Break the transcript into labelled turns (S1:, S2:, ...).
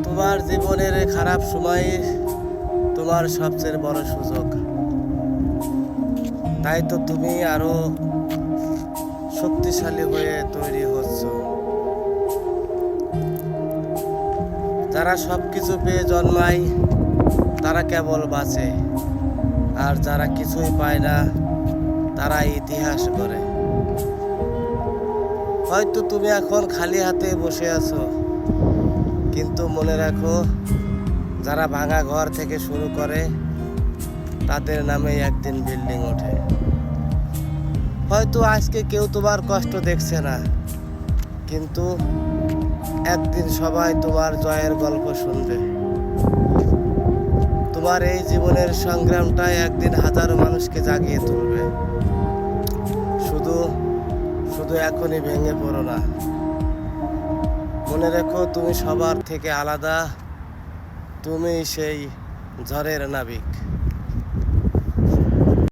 S1: তোমার জীবনের এই খারাপ সময় তোমার সবচেয়ে বড় সুযোগ। তাই তো তুমি আরো শক্তিশালী হয়ে তৈরি হচ্ছ। যারা সবকিছু পেয়ে জন্মায় তারা কেবল বাঁচে, আর যারা কিছুই পায় না তারা ইতিহাস গড়ে। হয়তো তুমি এখন খালি হাতে বসে আছো, কিন্তু মনে রাখো, যারা ভাঙা ঘর থেকে শুরু করে তাদের নামেই একদিন বিল্ডিং ওঠে। হয়তো আজকে কেউ তোমার কষ্ট দেখছে না, কিন্তু একদিন সবাই তোমার জয়ের গল্প শুনবে। তোমার এই জীবনের সংগ্রামটাই একদিন হাজারো মানুষকে জাগিয়ে তুলবে। শুধু শুধু এখনই ভেঙে পড়ো না। মনে রেখো, তুমি সবার থেকে আলাদা। তুমি সেই ঝড়ের নাবিক।